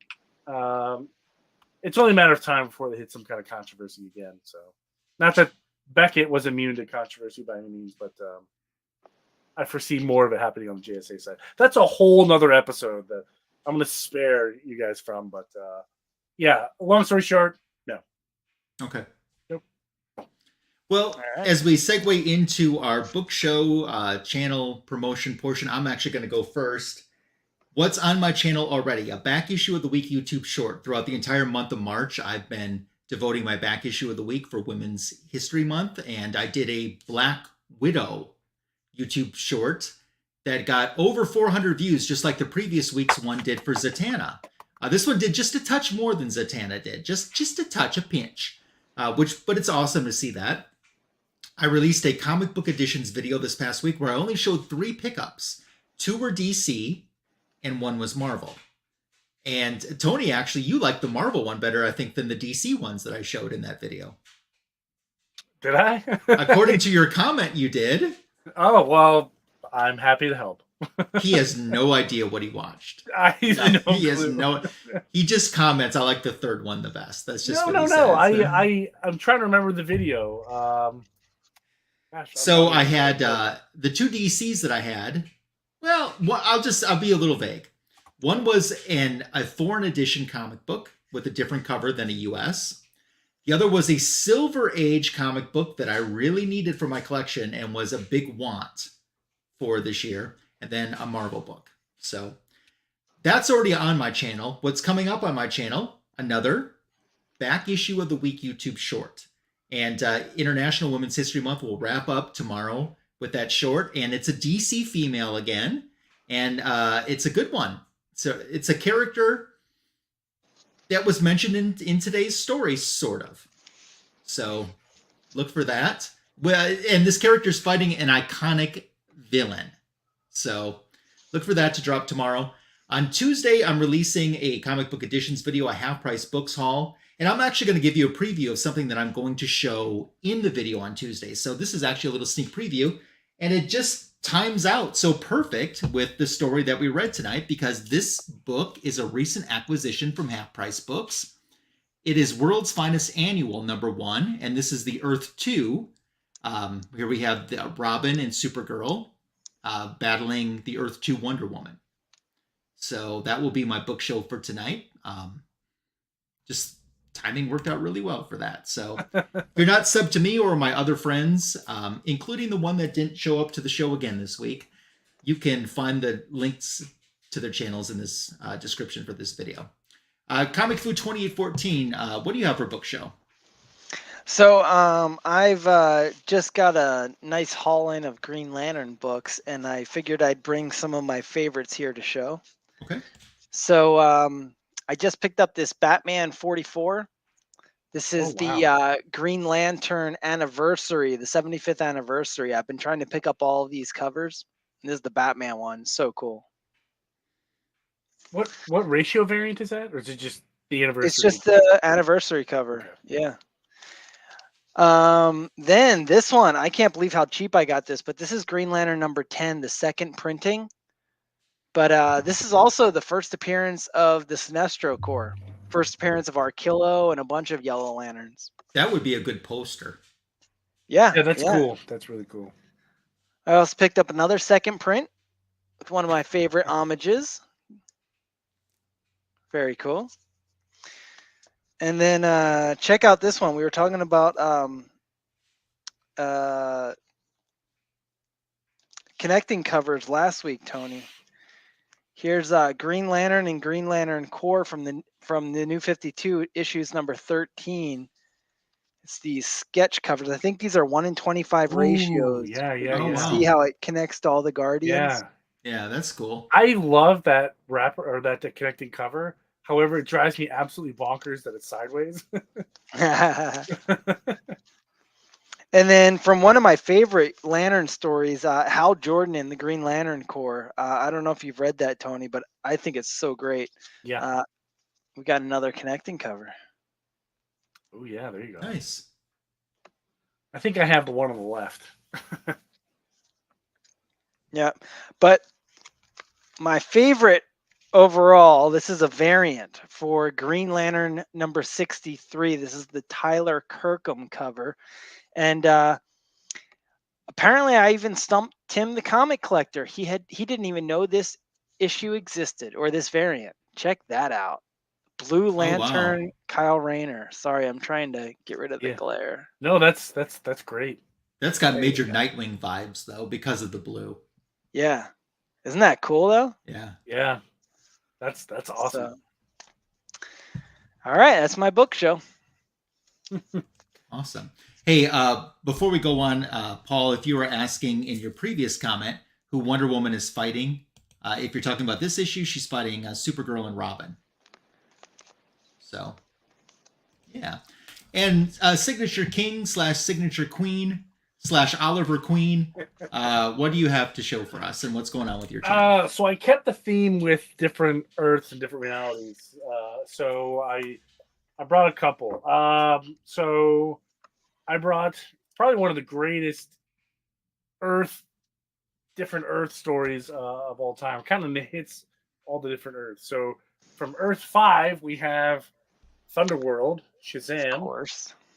it's only a matter of time before they hit some kind of controversy again. So not that Beckett was immune to controversy by any means, but I foresee more of it happening on the JSA side. That's a whole nother episode that I'm going to spare you guys from. But yeah, long story short, no. Okay. Nope. Well, right. As we segue into our book show channel promotion portion, I'm actually going to go first. What's on my channel already? A back issue of the week YouTube short. Throughout the entire month of March, I've been devoting my back issue of the week for Women's History Month, and I did a Black Widow YouTube short that got over 400 views, just like the previous week's one did for Zatanna. This one did just a touch more than Zatanna did, just a touch, a pinch, but it's awesome to see that. I released a comic book editions video this past week where I only showed 3 pickups. 2 were DC and 1 was Marvel. And Tony, actually, you liked the Marvel one better, I think, than the DC ones that I showed in that video. Did I? According to your comment, you did. Oh, well, I'm happy to help. He has no idea what he watched. He just comments, I like the third one the best. That's just no. I'm trying to remember the video. So I had the 2 DCs that I had. Well, I'll be a little vague. One was a foreign edition comic book with a different cover than a US. The other was a Silver Age comic book that I really needed for my collection and was a big want for this year. And then a Marvel book. So that's already on my channel. What's coming up on my channel? Another back issue of the week YouTube short. And International Women's History Month will wrap up tomorrow with that short. And it's a DC female again. And it's a good one. So it's a character that was mentioned in today's story, sort of. So look for that. Well, and this character's fighting an iconic villain. So look for that to drop tomorrow. On Tuesday, I'm releasing a comic book editions video, a half-price books haul. And I'm actually going to give you a preview of something that I'm going to show in the video on Tuesday. So this is actually a little sneak preview. And it just times out so perfect with the story that we read tonight because this book is a recent acquisition from Half Price Books. It is World's Finest Annual #1. And this is the Earth 2. Here we have the Robin and Supergirl battling the Earth 2 Wonder Woman. So that will be my book show for tonight. Just timing worked out really well for that. So if you're not subbed to me or my other friends, including the one that didn't show up to the show again this week, you can find the links to their channels in this description for this video. Comic Food 2814, what do you have for book show? So I've just got a nice haul in of Green Lantern books, and I figured I'd bring some of my favorites here to show. Okay. So I just picked up this Batman 44. This is the Green Lantern anniversary, the 75th anniversary. I've been trying to pick up all of these covers. And this is the Batman one. So cool. What ratio variant is that, or is it just the anniversary? It's just the anniversary cover. Okay. Yeah. Then this one, I can't believe how cheap I got this, but this is Green Lantern number 10, the second printing. But this is also the first appearance of the Sinestro Corps, first appearance of Arkillo and a bunch of Yellow Lanterns. That would be a good poster. Yeah, that's cool. That's really cool. I also picked up another second print with one of my favorite homages. Very cool. And then check out this one. We were talking about connecting covers last week, Tony. Here's Green Lantern and Green Lantern Corps from the New 52 issues number 13. It's these sketch covers. I think these are 1 in 25 ratios. Yeah. See how it connects to all the Guardians? Yeah, that's cool. I love that wrapper or that connecting cover. However, it drives me absolutely bonkers that it's sideways. And then from one of my favorite Lantern stories, Hal Jordan in the Green Lantern Corps. I don't know if you've read that, Tony, but I think it's so great. Yeah. We got another connecting cover. Oh, yeah, there you go. Nice. I think I have the one on the left. Yeah, but my favorite overall, this is a variant for Green Lantern number 63. This is the Tyler Kirkham cover. And apparently I even stumped Tim the comic collector. He didn't even know this issue existed or this variant. Check that out. Blue Lantern, Kyle Rayner. Sorry, I'm trying to get rid of the glare. No, that's great. That's got major Nightwing vibes though because of the blue. Yeah. Isn't that cool though? Yeah. Yeah. That's awesome. All right, that's my book show. Awesome. Hey, before we go on, Paul, if you were asking in your previous comment who Wonder Woman is fighting, if you're talking about this issue, she's fighting Supergirl and Robin. So, yeah. And Signature King / Signature Queen / Oliver Queen, what do you have to show for us and what's going on with your channel? So I kept the theme with different Earths and different realities. So I brought a couple. So I brought probably one of the greatest different Earth stories of all time. Kind of hits all the different Earths. So from Earth 5, we have Thunderworld, Shazam.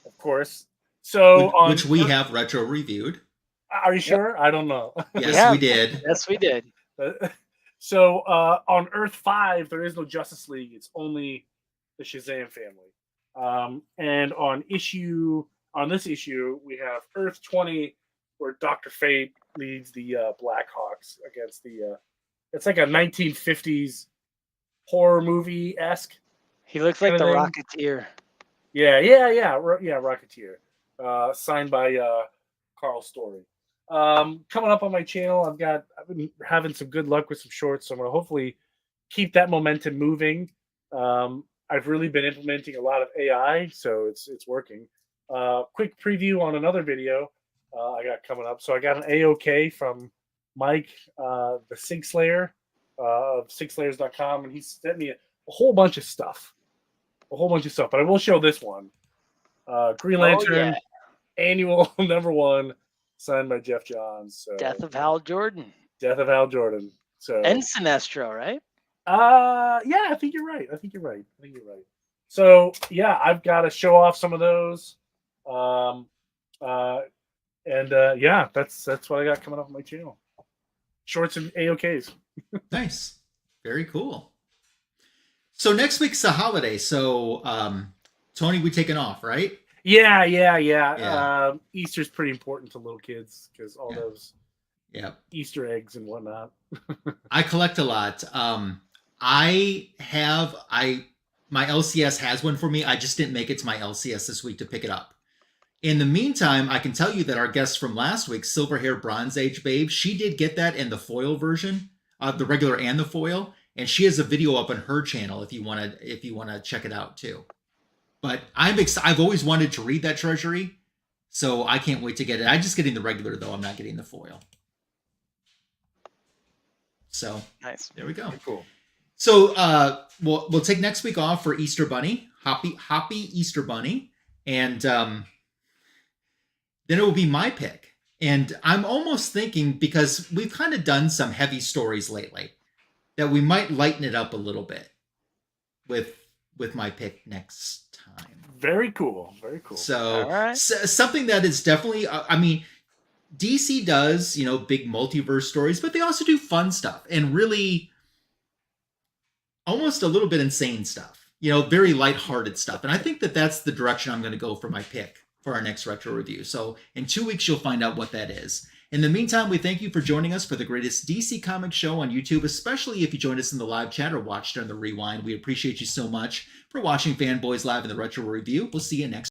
Of course. So which we have retro reviewed. Are you sure? I don't know. Yes, we did. Yes, we did. So on Earth 5, there is no Justice League. It's only the Shazam family. And on this issue, we have Earth 20, where Dr. Fate leads the Blackhawks against it's like a 1950s horror movie-esque. He looks like the Rocketeer. Yeah, Rocketeer. Signed by Carl Story. Coming up on my channel, I've been having some good luck with some shorts, so I'm going to hopefully keep that momentum moving. I've really been implementing a lot of AI, so it's working. Quick preview on another video I got coming up. So I got an AOK from Mike, the Sig Slayer of SigSlayers.com, and he sent me a whole bunch of stuff. But I will show this one. Green Lantern Annual #1, signed by Jeff Johns. So. Death of Hal Jordan. So And Sinestro, right? Yeah, I think you're right. So yeah, I've got to show off some of those. Yeah, that's what I got coming up on my channel. Shorts and AOKs. Nice. Very cool. So next week's a holiday. So Tony, we taking off, right? Yeah. Easter's pretty important to little kids because all those Easter eggs and whatnot. I collect a lot. My LCS has one for me. I just didn't make it to my LCS this week to pick it up. In the meantime, I can tell you that our guest from last week, Silver Hair Bronze Age Babe, she did get that in the foil version, the regular and the foil, and she has a video up on her channel if you want to check it out too. But I've always wanted to read that treasury, so I can't wait to get it. I'm just getting the regular though. I'm not getting the foil. So Nice. there we go. Very cool. So we'll take next week off for Easter Bunny, Happy Easter Bunny, and then it will be my pick. And I'm almost thinking, because we've kind of done some heavy stories lately, that we might lighten it up a little bit with my pick next time. Very cool. Very cool. So, All right. something that is definitely, I mean, DC does, big multiverse stories, but they also do fun stuff and really almost a little bit insane stuff, very lighthearted stuff. And I think that that's the direction I'm going to go for my pick for our next retro review. So in 2 weeks, you'll find out what that is. In the meantime, we thank you for joining us for the greatest DC comic show on YouTube, especially if you joined us in the live chat or watched on the rewind. We appreciate you so much for watching Fanboys Live in the Retro Review. We'll see you next